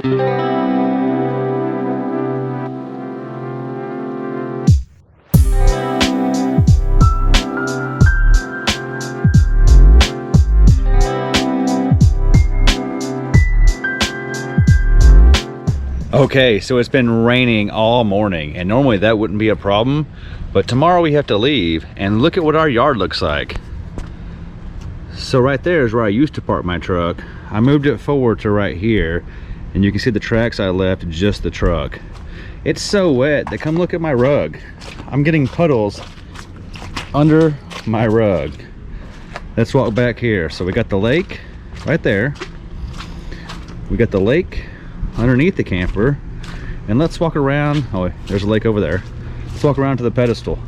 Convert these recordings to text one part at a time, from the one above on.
Okay, so it's been raining all morning, and normally that wouldn't be a problem, but tomorrow we have to leave, and look at what our yard looks like. So right there is where I used to park my truck. I moved it forward to right here, and you can see the tracks I left, just the truck. It's so wet that come look at my rug. I'm getting puddles under my rug. Let's walk back here. So we got the lake right there. We got the lake underneath the camper, and let's walk around. Oh, there's a lake over there. Let's walk around to the pedestal.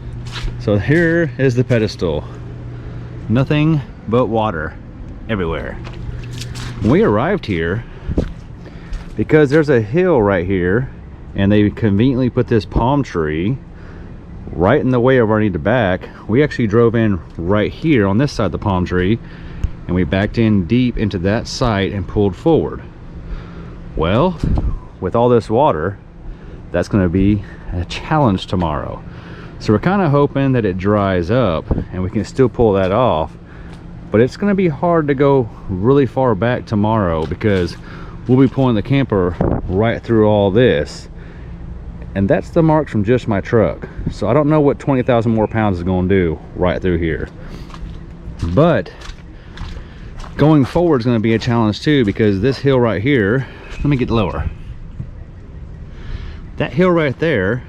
So here is the pedestal. Nothing but water everywhere. We arrived here because there's a hill right here, and they conveniently put this palm tree right in the way of our need to back. We actually drove in right here on this side of the palm tree, and we backed in deep into that site and pulled forward. Well, with all this water, that's going to be a challenge tomorrow. So we're kind of hoping that it dries up and we can still pull that off, but it's going to be hard to go really far back tomorrow because we'll be pulling the camper right through all this, and that's the marks from just my truck. So I don't know what 20,000 more pounds is going to do right through here, but going forward is going to be a challenge too, because this hill right here, let me get lower. That hill right there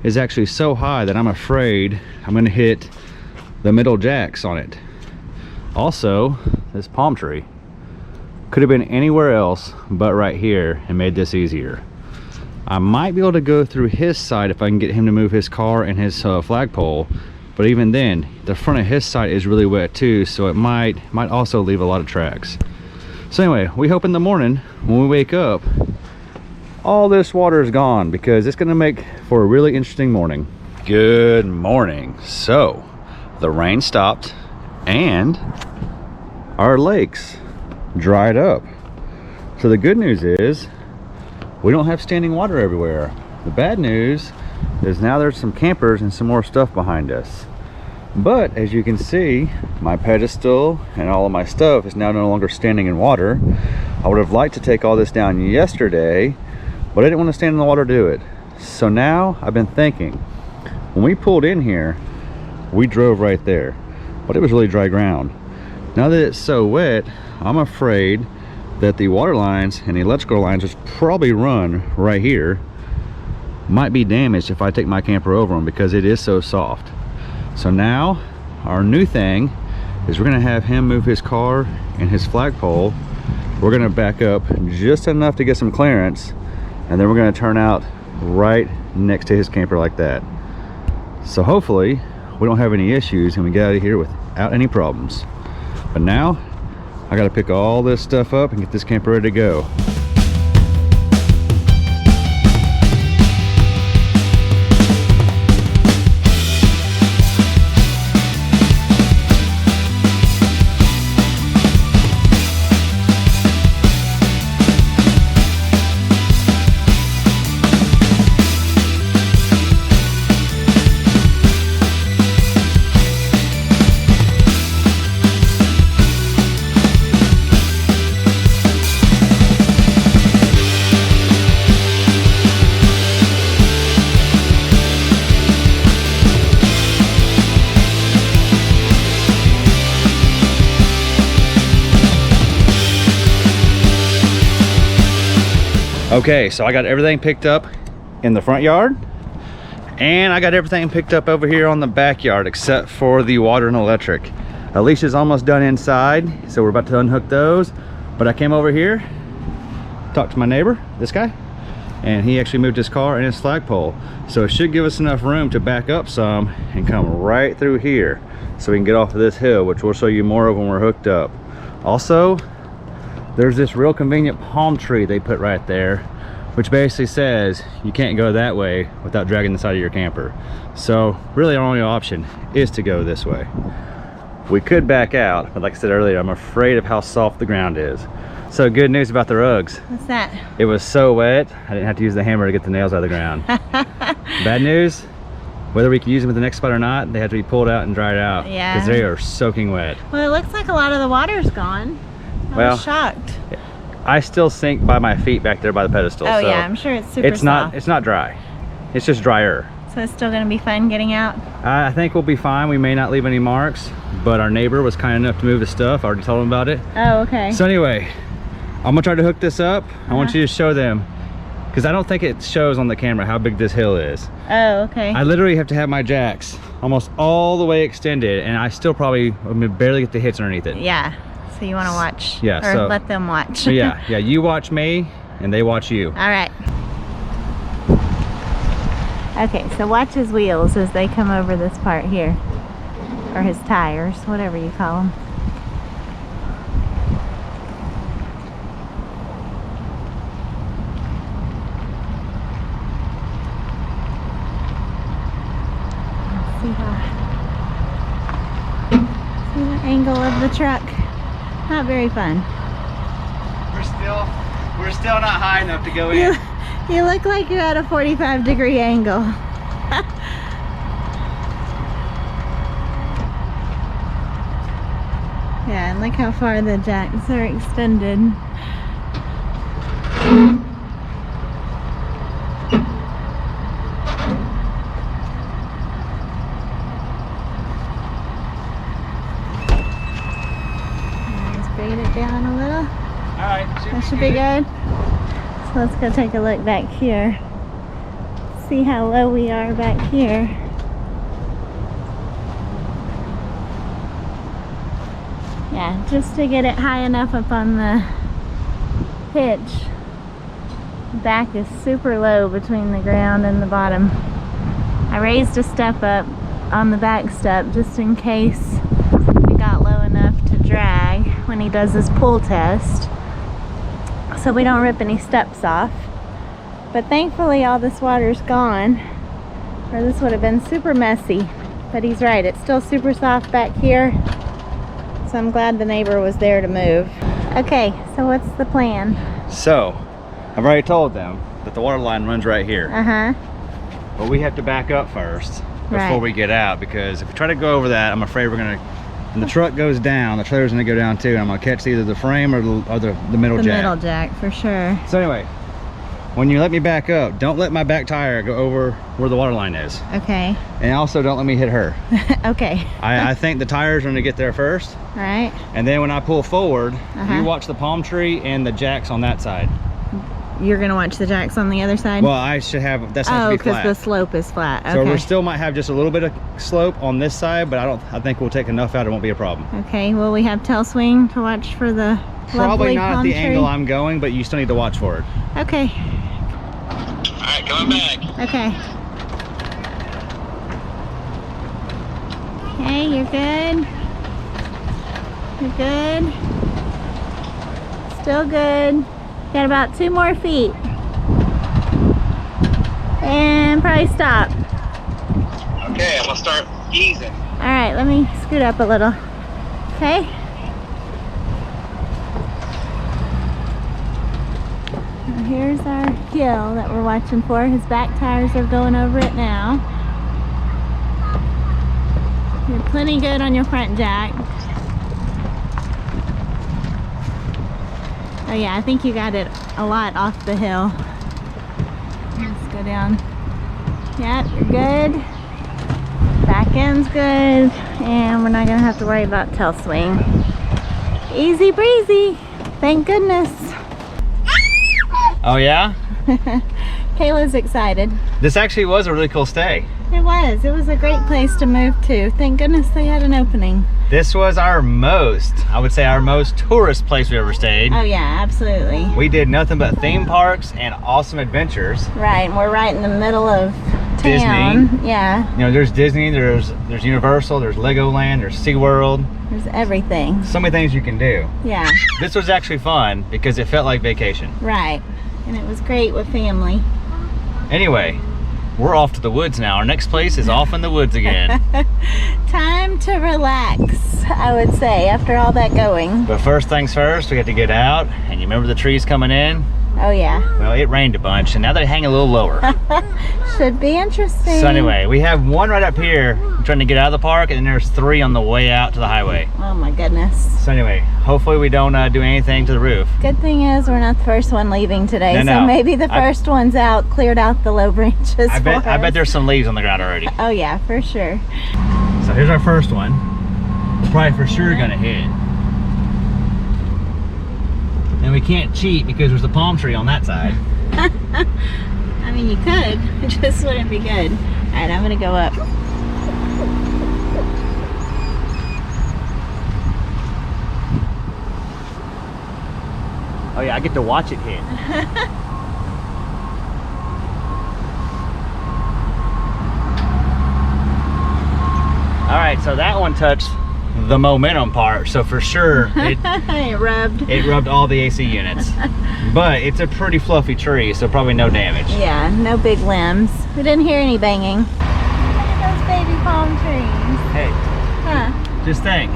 is actually so high that I'm afraid I'm going to hit the middle jacks on it. Also, this palm tree could have been anywhere else but right here and made this easier. I might be able to go through his side if I can get him to move his car and his flagpole, but even then, the front of his side is really wet too, so it might also leave a lot of tracks. So anyway, we hope in the morning when we wake up, all this water is gone, because it's going to make for a really interesting morning. Good morning. So the rain stopped and our lakes dried up. So the good news is we don't have standing water everywhere. The bad news is now there's some campers and some more stuff behind us. But as you can see, my pedestal and all of my stuff is now no longer standing in water. I would have liked to take all this down yesterday, but I didn't want to stand in the water to do it. So now I've been thinking, when we pulled in here, we drove right there, but it was really dry ground. Now that it's so wet, I'm afraid that the water lines and the electrical lines, which probably run right here, might be damaged if I take my camper over them, because it is so soft. So now our new thing is we're going to have him move his car and his flagpole. We're going to back up just enough to get some clearance, and then we're going to turn out right next to his camper like that. So hopefully we don't have any issues and we get out of here without any problems. But now I got to pick all this stuff up and get this camper ready to go. Okay, so I got everything picked up in the front yard, and I got everything picked up over here on the backyard except for the water and electric. Alicia's almost done inside, so we're about to unhook those. But I came over here, talked to my neighbor, this guy, and he actually moved his car and his flagpole. So it should give us enough room to back up some and come right through here so we can get off of this hill, which we'll show you more of when we're hooked up. Also, there's this real convenient palm tree they put right there, which basically says you can't go that way without dragging the side of your camper. So really our only option is to go this way. We could back out, but like I said earlier, I'm afraid of how soft the ground is. So good news about the rugs. What's that? It was so wet, I didn't have to use the hammer to get the nails out of the ground. Bad news, whether we can use them at the next spot or not, they have to be pulled out and dried out. Yeah. Because they are soaking wet. Well, it looks like a lot of the water's gone. I was shocked. I still sink by my feet back there by the pedestal. Oh so yeah, I'm sure it's super soft. It's not dry. It's just drier. So it's still gonna be fun getting out? I think we'll be fine. We may not leave any marks, but our neighbor was kind enough to move his stuff. I already told him about it. Oh, okay. So anyway, I'm gonna try to hook this up. I want you to show them, because I don't think it shows on the camera how big this hill is. Oh, okay. I literally have to have my jacks almost all the way extended, and I still probably barely get the hits underneath it. Yeah. So you want to watch? Yeah. Or let them watch. So yeah. You watch me, and they watch you. All right. Okay, so watch his wheels as they come over this part here, or his tires, whatever you call them. See the angle of the truck. Not very fun. We're still not high enough to go in. You look like you're at a 45-degree angle. Yeah, and look how far the jacks are extended. Let's bring it down a little. Alright, That should be good. So let's go take a look back here. See how low we are back here. Yeah, just to get it high enough up on the pitch. The back is super low between the ground and the bottom. I raised a step up on the back step just in case it got low enough to drag when he does his pull test, so we don't rip any steps off. But thankfully all this water's gone, or this would have been super messy. But he's right, it's still super soft back here, so I'm glad the neighbor was there to move. Okay, so what's the plan? So, I've already told them that the water line runs right here. But we have to back up first before we get out, because if we try to go over that, I'm afraid we're gonna, when the truck goes down, the trailer's gonna go down too, and I'm gonna catch either the frame or the middle jack. The middle jack, for sure. So anyway, when you let me back up, don't let my back tire go over where the water line is. Okay. And also don't let me hit her. Okay. I think the tires are gonna get there first. All right. And then when I pull forward, you watch the palm tree and the jacks on that side. You're gonna watch the jacks on the other side? Well, I should have, that's supposed to be flat. because the slope is flat. Okay. So we still might have just a little bit of slope on this side, but I think we'll take enough out, it won't be a problem. Okay, will we have tail swing to watch for the Probably not at the tree? angle I'm going, but you still need to watch for it. Okay. Alright, coming back. Okay. Okay, you're good. You're good. Still good. Got about 2 more feet. And probably stop. Okay, I'm gonna start easing. Alright, let me scoot up a little. Okay? Now here's our hill that we're watching for. His back tires are going over it now. You're plenty good on your front jack. Oh yeah, I think you got it a lot off the hill. Let's go down. Yep, you're good. Back end's good. And we're not gonna have to worry about tail swing. Easy breezy. Thank goodness. Oh yeah? Kayla's excited. This actually was a really cool stay. It was. It was a great place to move to. Thank goodness they had an opening. This was our most tourist place we ever stayed. Oh yeah, absolutely. We did nothing but theme parks and awesome adventures. Right, and we're right in the middle of town. Disney. Yeah. You know, there's Disney, there's Universal, there's Legoland, there's SeaWorld. There's everything. So many things you can do. Yeah. This was actually fun because it felt like vacation. Right. And it was great with family. Anyway, we're off to the woods now. Our next place is off in the woods again. Time to relax, I would say, after all that going. But first things first, we have to get out. And you remember the trees coming in? Oh yeah. Well, it rained a bunch, and now they hang a little lower. Should be interesting. So anyway, we have one right up here trying to get out of the park, and then there's 3 on the way out to the highway. Oh my goodness. So anyway, hopefully we don't do anything to the roof. Good thing is we're not the first one leaving today, No, so no. maybe the first one's out, cleared out the low branches. I bet there's some leaves on the ground already. Oh yeah, for sure. So here's our first one. Probably for sure gonna hit. And we can't cheat because there's a palm tree on that side. I mean, you could, it just wouldn't be good. All right, I'm gonna go up. Oh yeah, I get to watch it hit. All right, so that one touched the momentum part, so for sure It rubbed. all the AC units. But it's a pretty fluffy tree, so probably no damage. Yeah, no big limbs. We didn't hear any banging. Look at those baby palm trees. Hey, Huh. just think.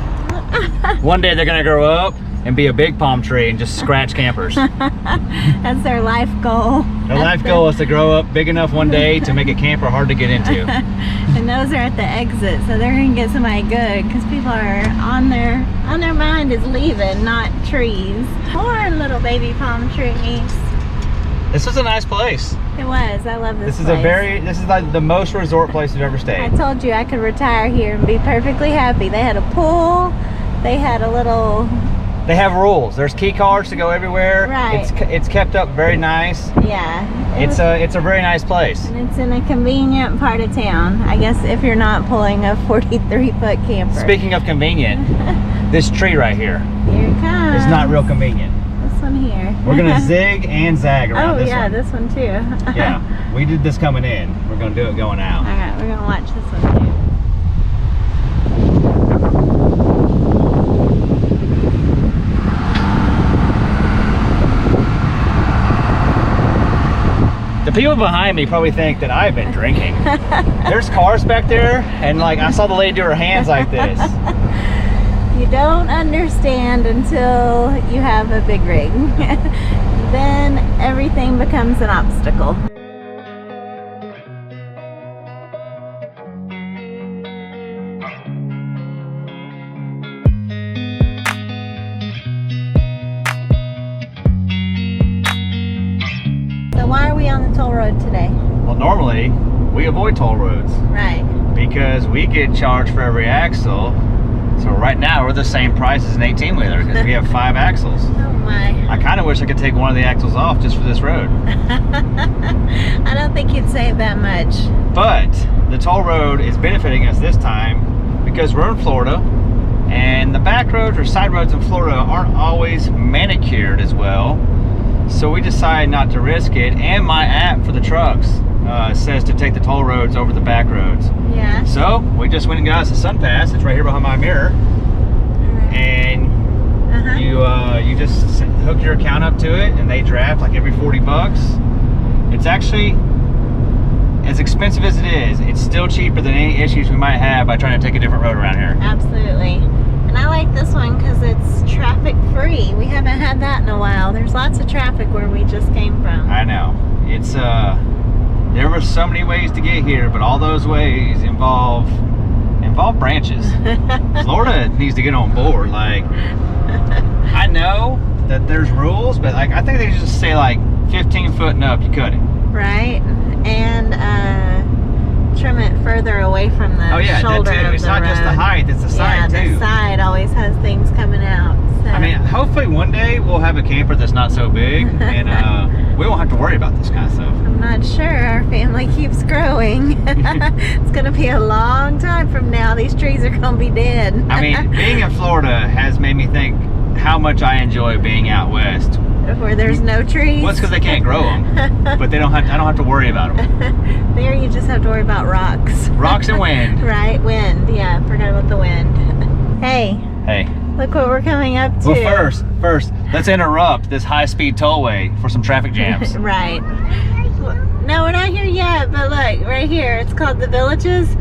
One day they're gonna grow up and be a big palm tree and just scratch campers. That's their life goal. Their life goal is to grow up big enough one day to make a camper hard to get into. And those are at the exit, so they're gonna get somebody good because people are on their mind is leaving, not trees. More little baby palm trees. This was a nice place. It was. I love this. This is place. this is like the most resort place we've ever I stayed. told you I could retire here and be perfectly happy. They had a pool. They had a little. They have rules. There's key cards to go everywhere. Right. It's kept up very nice. Yeah. It's a very nice place. And it's in a convenient part of town. I guess if you're not pulling a 43-foot camper. Speaking of convenient, this tree right here Here it comes. is not real convenient. This one here. We're gonna zig and zag around Oh this yeah, one. this one too. Yeah, we did this coming in. We're gonna do it going out. All right, we're gonna watch this one too. The people behind me probably think that I've been drinking. There's cars back there, and like I saw the lady do her hands like this. You don't understand until you have a big rig. Then everything becomes an obstacle. So why are we on the toll road today? Well, normally we avoid toll roads Right. because we get charged for every axle. So right now we're the same price as an 18-wheeler because we have 5 axles. Oh my. I kind of wish I could take one of the axles off just for this road. I don't think you'd save that much. But the toll road is benefiting us this time because we're in Florida, and the back roads or side roads in Florida aren't always manicured as well. So we decided not to risk it, and my app for the trucks says to take the toll roads over the back roads. Yeah. So we just went and got us a sun pass. It's right here behind my mirror, and you just hook your account up to it, and they draft like every 40 bucks. It's actually, as expensive as it is, it's still cheaper than any issues we might have by trying to take a different road around here. Absolutely. And I like this one because it's traffic free. We haven't had that in a while. There's lots of traffic where we just came from. I know. It's there were so many ways to get here, but all those ways involve branches. Florida needs to get on board. Like, I know that there's rules, but like I think they just say like 15 foot and up, you cut it. Right. And trim it further away from the shoulder that too. of It's the not just the road. height, it's the side Yeah, too. the side always has things coming out. So. I mean, hopefully one day we'll have a camper that's not so big, and we won't have to worry about this kind of stuff. I'm not sure. Our family keeps growing. It's going to be a long time from now. These trees are going to be dead. I mean, being in Florida has made me think how much I enjoy being out west. Where there's no trees. Well, it's because they can't grow them, but I don't have to worry about them. There you just have to worry about rocks. Rocks and wind. Right, wind. Yeah, forgot about the wind. Hey, Hey. look what we're coming up to. Well, first, let's interrupt this high-speed tollway for some traffic jams. Right. No, we're not here yet, but look, right here, it's called the Villages.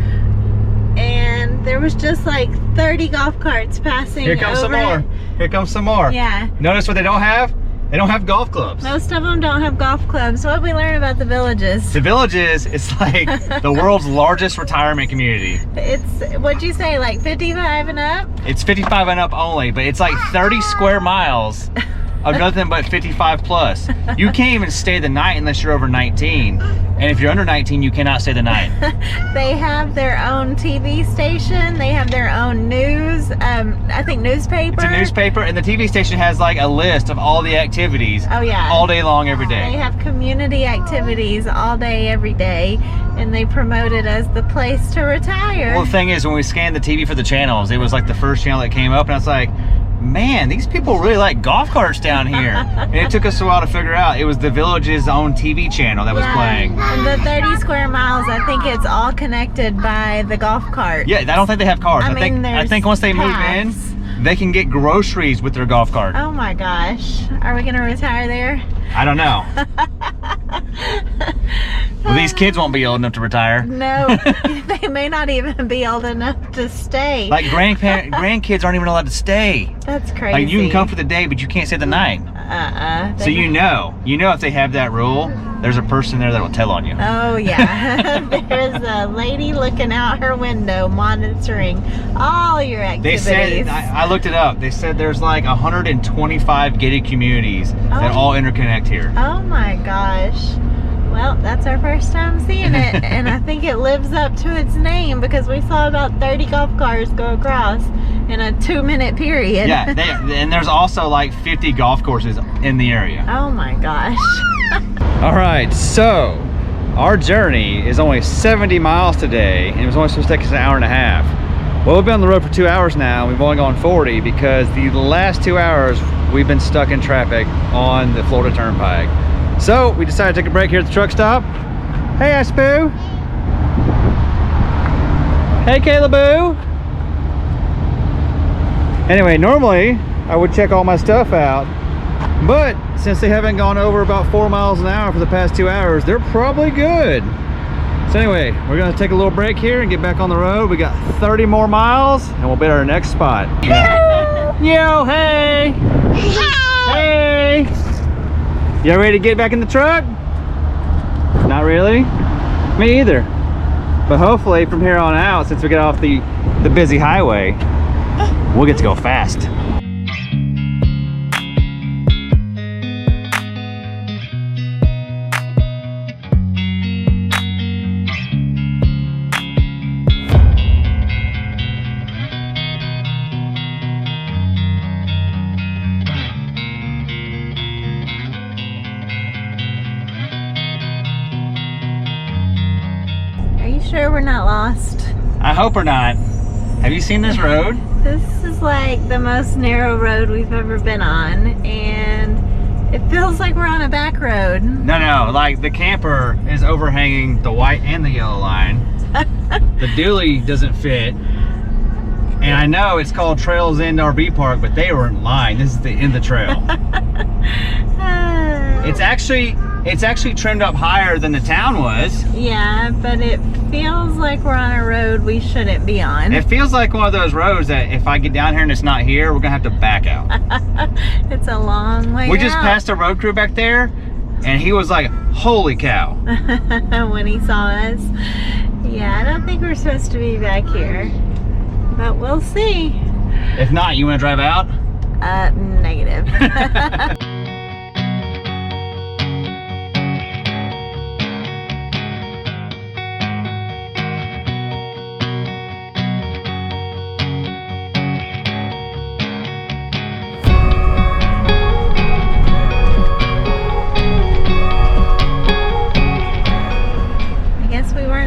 And there was just like 30 golf carts passing. Here comes some more. Here comes some more. Yeah. Notice what they don't have? They don't have golf clubs. Most of them don't have golf clubs. What did we learn about the Villages? The Villages is like the world's largest retirement community. It's, what'd you say, like 55 and up? It's 55 and up only, but it's like 30 square miles of nothing but 55 plus. You can't even stay the night unless you're over 19. And if you're under 19, you cannot stay the night. They have their own TV station. They have their own news, I think newspaper. It's a newspaper, and the TV station has like a list of all the activities. Oh yeah. All day long, every day. They have community activities all day, every day. And they promote it as the place to retire. Well, the thing is, when we scanned the TV for the channels, it was like the first channel that came up, and I was like, man, these people really like golf carts down here. And it took us a while to figure out it was the Village's own TV channel that was playing. And the 30 square miles, I think it's all connected by the golf cart. Yeah, I don't think they have cars. I think once they move in, they can get groceries with their golf cart. Oh my gosh. Are we going to retire there? I don't know. Well, these kids won't be old enough to retire. No, they may not even be old enough to stay. Like grandkids aren't even allowed to stay. That's crazy. Like you can come for the day, but you can't stay the night. So you know if they have that rule, there's a person there that will tell on you. Oh yeah, there's a lady looking out her window monitoring all your activities. They said, I looked it up, they said there's like 125 gated communities that all interconnect here. Oh my gosh. Well, that's our first time seeing it, and I think it lives up to its name because we saw about 30 golf cars go across in a 2-minute period. Yeah, and there's also like 50 golf courses in the area. Oh my gosh. All right, so our journey is only 70 miles today, and it was only supposed to take us an hour and a half. Well, we've been on the road for 2 hours now, and we've only gone 40 because the last 2 hours we've been stuck in traffic on the Florida Turnpike. So we decided to take a break here at the truck stop. Hey, Aspoo. Hey, Caleboo. Anyway, normally I would check all my stuff out, but since they haven't gone over about 4 miles an hour for the past 2 hours, they're probably good. So anyway, we're gonna take a little break here and get back on the road. We got 30 more miles and we'll be at our next spot. Yo, hey. Hey. Y'all ready to get back in the truck? Not really? Me either. But hopefully from here on out, since we get off the busy highway, we'll get to go fast. Sure we're not lost? I hope we're not. Have you seen this road? This is like the most narrow road we've ever been on, and it feels like we're on a back road. No, like the camper is overhanging the white and the yellow line. The dually doesn't fit. And I know it's called Trails End RV Park, but they weren't lying. This is the end of the trail. It's actually trimmed up higher than the town was. Yeah, but it feels like we're on a road we shouldn't be on. It feels like one of those roads that if I get down here and it's not here, we're gonna have to back out. It's a long way We just passed a road crew back there, and he was like, holy cow. When he saw us. Yeah, I don't think we're supposed to be back here, but we'll see. If not, you wanna drive out? Negative.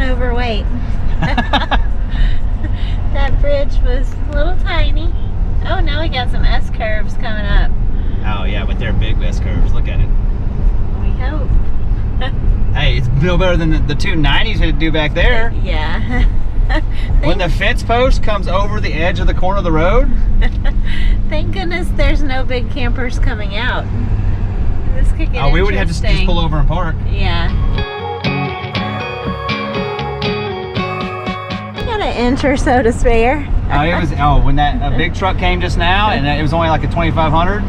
Overweight. That bridge was a little tiny. Oh, now we got some S curves coming up. Oh yeah, but they're big S curves. Look at it. We hope. Hey, it's no better than the 290s had to do back there. Yeah. When the fence post comes over the edge of the corner of the road. Thank goodness there's no big campers coming out. This could get we would have to just pull over and park. Yeah. Got an inch or so to spare. When that big truck came just now, and it was only like a 2500.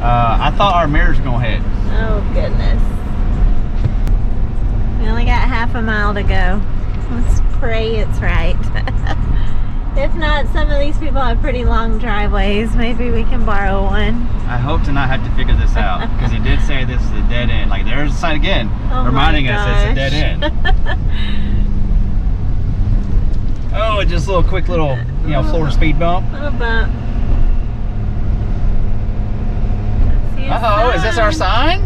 I thought our mirrors were gonna hit. Oh goodness. We only got half a mile to go. Let's pray it's right. If not, some of these people have pretty long driveways. Maybe we can borrow one. I hope to not have to figure this out, because he did say this is a dead end. Like, there's a sign again, reminding us it's a dead end. Oh, just a little quick little, Florida speed bump. Little bump. Uh-oh, is this our sign?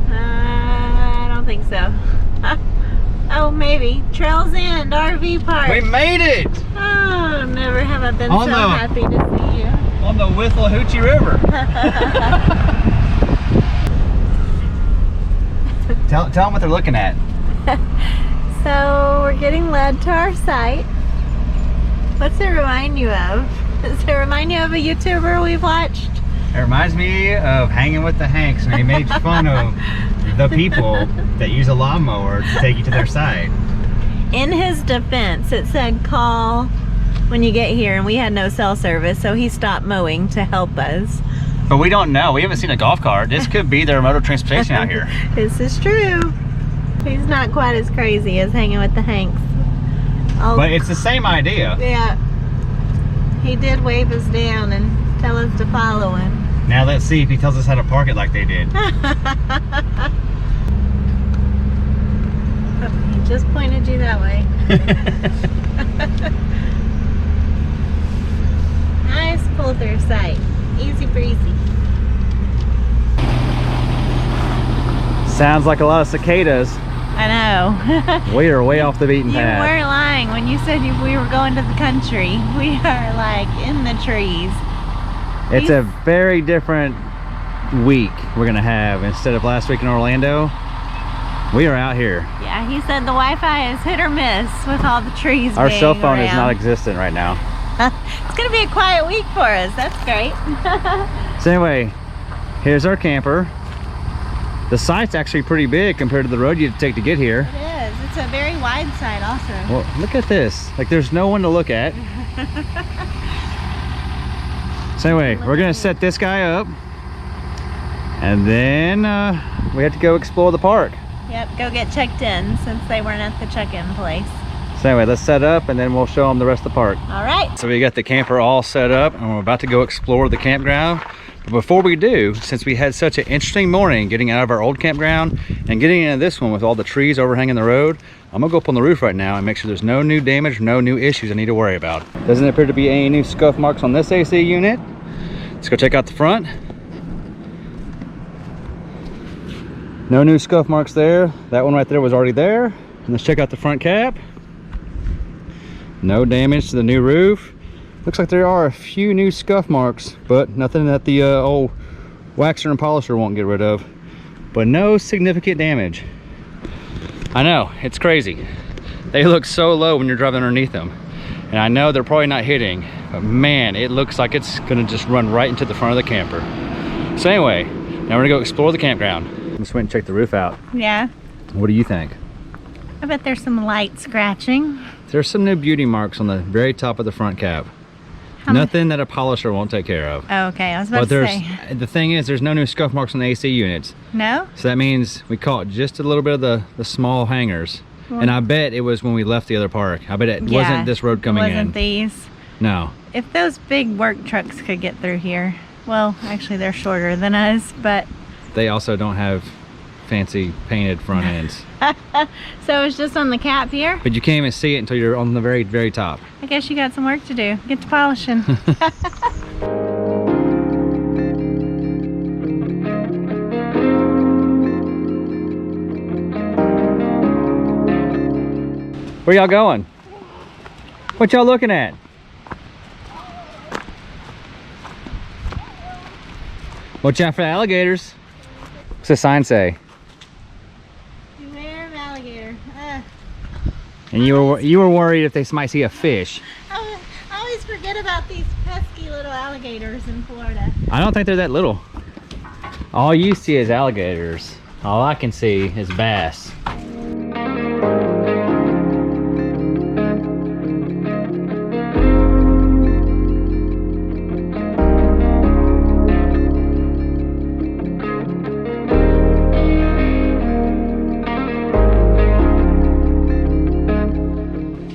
I don't think so. Oh, maybe. Trails End RV Park. We made it! Oh, never have I been so happy to see you. On the Withlacoochee River. Tell them what they're looking at. So, we're getting led to our site. What's it remind you of? Does it remind you of a YouTuber we've watched? It reminds me of Hanging with the Hanks, when he made fun of the people that use a lawnmower to take you to their site. In his defense, it said call when you get here, and we had no cell service, so he stopped mowing to help us. But we don't know. We haven't seen a golf cart. This could be their mode of transportation out here. This is true. He's not quite as crazy as Hanging with the Hanks. But it's the same idea. Yeah. He did wave us down and tell us to follow him. Now let's see if he tells us how to park it like they did. He just pointed you that way. Nice pull through site. Easy breezy. Sounds like a lot of cicadas. I know. We are way off the beaten path. You weren't lying when you said we were going to the country. We are like in the trees. It's a very different week we're gonna have. Instead of last week in Orlando, we are out here. Yeah, he said the Wi-Fi is hit or miss with all the trees. Our cell phone around. is not existent right now. It's gonna be a quiet week for us. That's great. So anyway, here's our camper. The site's actually pretty big compared to the road you take to get here. It is. It's a very wide site also. Well, look at this. Like, there's no one to look at. So anyway, we're gonna set this guy up, and then we have to go explore the park. Yep, go get checked in since they weren't at the check-in place. So anyway, let's set up and then we'll show them the rest of the park. All right. So we got the camper all set up and we're about to go explore the campground. But before we do, since we had such an interesting morning getting out of our old campground and getting into this one with all the trees overhanging the road, I'm gonna go up on the roof right now and make sure there's no new damage, no new issues I need to worry about. Doesn't appear to be any new scuff marks on this AC unit. Let's go check out the front. No new scuff marks there. That one right there was already there. And let's check out the front cap. No damage to the new roof. Looks like there are a few new scuff marks, but nothing that the old waxer and polisher won't get rid of. But no significant damage. I know, it's crazy. They look so low when you're driving underneath them. And I know they're probably not hitting, but man, it looks like it's gonna just run right into the front of the camper. So anyway, now we're gonna go explore the campground. Let's went and check the roof out. Yeah. What do you think? I bet there's some light scratching. There's some new beauty marks on the very top of the front cap. Nothing that a polisher won't take care of. Oh, okay, I was about to say. The thing is, there's no new scuff marks on the AC units. No? So that means we caught just a little bit of the small hangers. Well, and I bet it was when we left the other park. I bet it wasn't this road coming in. It wasn't these. No. If those big work trucks could get through here, well, actually they're shorter than us, but... They also don't have fancy painted front ends. So it's just on the cap here? But you can't even see it until you're on the very, very top. I guess you got some work to do. Get to polishing. Where y'all going? What y'all looking at? Watch out for the alligators. What's the sign say? Beware of alligator. And you were worried if they might see a fish. I always forget about these pesky little alligators in Florida. I don't think they're that little. All you see is alligators. All I can see is bass.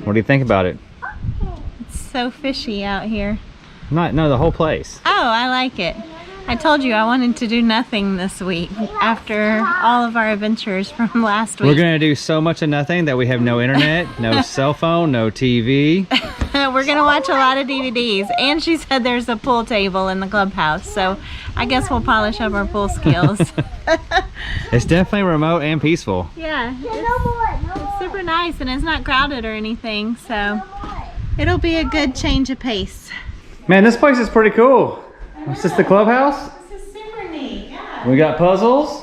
What do you think about it? It's so fishy out here. No, the whole place. Oh, I like it. I told you I wanted to do nothing this week after all of our adventures from last week. We're gonna do so much of nothing that we have no internet, no cell phone, no TV. We're gonna watch a lot of DVDs, and she said there's a pool table in the clubhouse, so I guess we'll polish up our pool skills. It's definitely remote and peaceful. Yeah, it's super nice, and it's not crowded or anything, so it'll be a good change of pace. Man, this place is pretty cool. Is this the clubhouse? This is super neat, yeah. We got puzzles.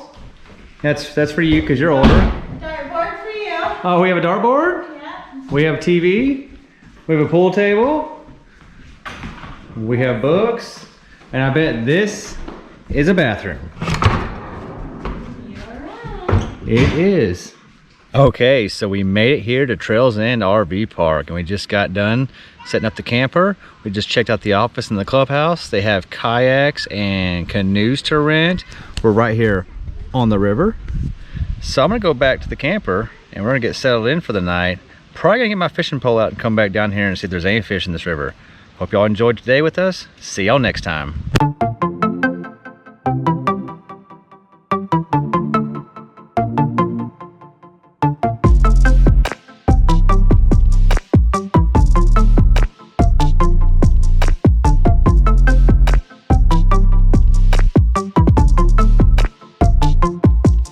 That's for you because you're older. Dartboard for you. Oh, we have a dartboard? Yeah. We have TV. We have a pool table. We have books. And I bet this is a bathroom. You're right. It is. Okay, so we made it here to Trails End RV Park, and we just got done setting up the camper. We just checked out the office and the clubhouse. They have kayaks and canoes to rent. We're right here on the river. So I'm gonna go back to the camper and we're gonna get settled in for the night. Probably gonna get my fishing pole out and come back down here and see if there's any fish in this river. Hope y'all enjoyed today with us. See y'all next time.